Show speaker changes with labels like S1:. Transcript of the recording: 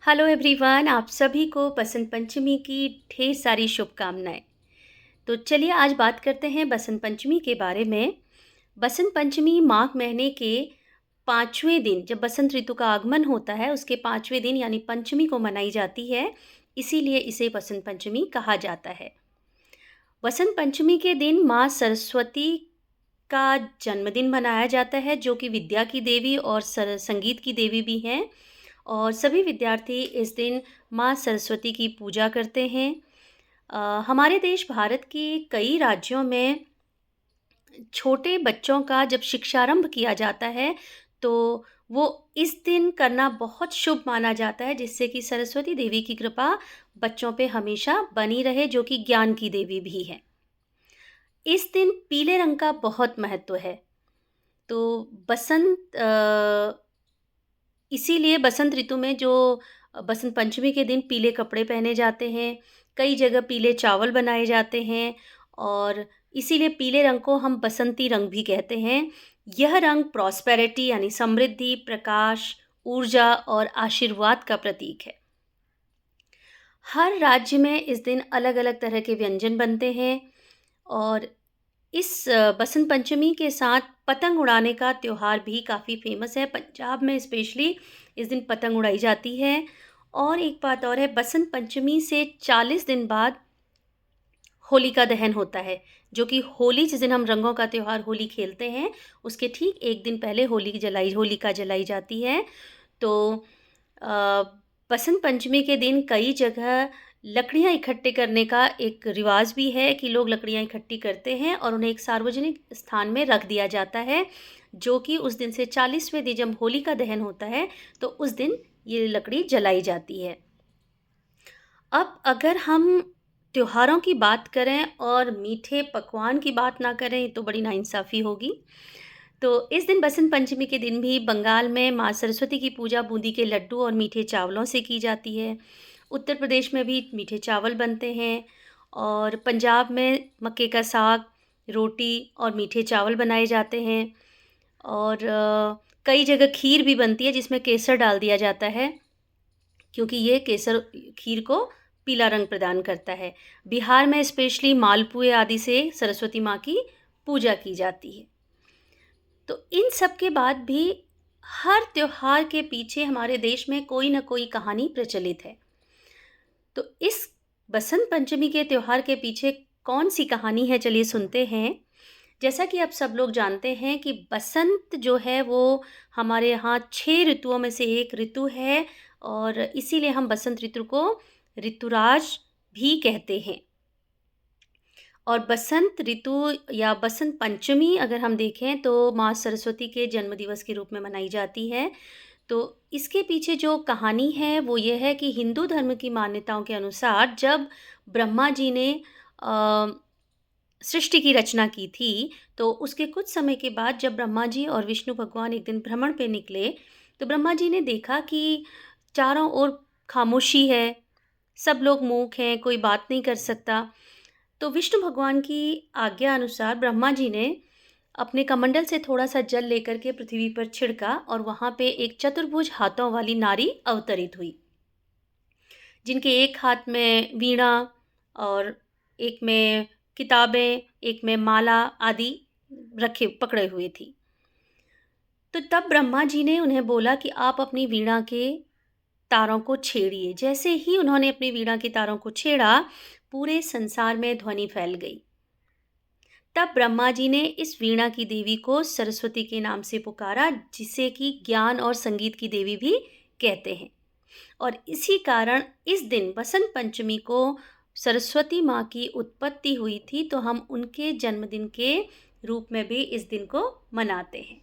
S1: Hello everyone, आप सभी को बसंत पंचमी की ढेर सारी शुभकामनाएं। तो चलिए आज बात करते हैं बसंत पंचमी के बारे में। बसंत पंचमी माघ महीने के 5वें दिन जब बसंत ऋतु का आगमन होता है, उसके 5वें दिन यानी पंचमी को मनाई जाती है। इसीलिए इसे बसंत पंचमी कहा जाता है। बसंत पंचमी के दिन माँ सरस्वती का जन्मदिन मनाया जाता है, जो कि विद्या की देवी और संगीत की देवी भी हैं। और सभी विद्यार्थी इस दिन माँ सरस्वती की पूजा करते हैं। हमारे देश भारत के कई राज्यों में छोटे बच्चों का जब शिक्षारंभ किया जाता है, तो वो इस दिन करना बहुत शुभ माना जाता है, जिससे कि सरस्वती देवी की कृपा बच्चों पे हमेशा बनी रहे, जो कि ज्ञान की देवी भी है। इस दिन पीले रंग का बहुत महत्व है। तो बसंत इसीलिए बसंत ऋतु में जो बसंत पंचमी के दिन पीले कपड़े पहने जाते हैं, कई जगह पीले चावल बनाए जाते हैं और इसीलिए पीले रंग को हम बसंती रंग भी कहते हैं। यह रंग प्रॉस्पेरिटी यानी समृद्धि, प्रकाश, ऊर्जा और आशीर्वाद का प्रतीक है। हर राज्य में इस दिन अलग-अलग तरह के व्यंजन बनते हैं और इस बसंत पंचमी के साथ पतंग उड़ाने का त्योहार भी काफ़ी फेमस है। पंजाब में स्पेशली इस दिन पतंग उड़ाई जाती है। और एक बात और है, बसंत पंचमी से 40 दिन बाद होलिका दहन होता है, जो कि होली जिस दिन हम रंगों का त्योहार होली खेलते हैं, उसके ठीक एक दिन पहले होलिका जलाई जाती है। तो अ, बसंत पंचमी के दिन कई जगह लकड़ियाँ इकट्ठे करने का एक रिवाज भी है कि लोग लकड़ियाँ इकट्ठी करते हैं और उन्हें एक सार्वजनिक स्थान में रख दिया जाता है, जो कि उस दिन से 40वें दिन जब होलिका दहन होता है, तो उस दिन ये लकड़ी जलाई जाती है। अब अगर हम त्योहारों की बात करें और मीठे पकवान की बात ना करें, तो बड़ी नाइंसाफ़ी होगी। तो इस दिन बसंत पंचमी के दिन भी बंगाल में माँ सरस्वती की पूजा बूंदी के लड्डू और मीठे चावलों से की जाती है। उत्तर प्रदेश में भी मीठे चावल बनते हैं और पंजाब में मक्के का साग, रोटी और मीठे चावल बनाए जाते हैं। और कई जगह खीर भी बनती है, जिसमें केसर डाल दिया जाता है, क्योंकि ये केसर खीर को पीला रंग प्रदान करता है। बिहार में स्पेशली मालपुए आदि से सरस्वती माँ की पूजा की जाती है। तो इन सब के बाद भी हर त्योहार के पीछे हमारे देश में कोई न कोई कहानी प्रचलित है। तो इस बसंत पंचमी के त्योहार के पीछे कौन-सी कहानी है, चलिए सुनते हैं। जैसा कि आप सब लोग जानते हैं कि बसंत जो है वो हमारे यहाँ 6 ऋतुओं में से एक ऋतु है और इसीलिए हम बसंत ऋतु को ऋतुराज भी कहते हैं। और बसंत ऋतु या बसंत पंचमी अगर हम देखें, तो माँ सरस्वती के जन्म दिवस के रूप में मनाई जाती है। तो इसके पीछे जो कहानी है वो ये है कि हिंदू धर्म की मान्यताओं के अनुसार जब ब्रह्मा जी ने अ, सृष्टि की रचना की थी, तो उसके कुछ समय के बाद जब ब्रह्मा जी और विष्णु भगवान एक दिन भ्रमण पे निकले, तो ब्रह्मा जी ने देखा कि चारों ओर खामोशी है, सब लोग मूक हैं, कोई बात नहीं कर सकता। तो विष्णु भगवान की आज्ञा अनुसार ब्रह्मा जी ने अपने कमंडल से थोड़ा-सा जल लेकर के पृथ्वी पर छिड़का और वहाँ पे एक चतुर्भुज हाथों वाली नारी अवतरित हुई, जिनके एक हाथ में वीणा और एक में किताबें, एक में माला आदि पकड़े हुए थी। तो तब ब्रह्मा जी ने उन्हें बोला कि आप अपनी वीणा के तारों को छेड़िए। जैसे ही उन्होंने अपनी वीणा के तारों को छेड़ा, पूरे संसार में ध्वनि फैल गई। तब ब्रह्मा जी ने इस वीणा की देवी को सरस्वती के नाम से पुकारा, जिसे कि ज्ञान और संगीत की देवी भी कहते हैं। और इसी कारण इस दिन बसंत पंचमी को सरस्वती माँ की उत्पत्ति हुई थी, तो हम उनके जन्मदिन के रूप में भी इस दिन को मनाते हैं।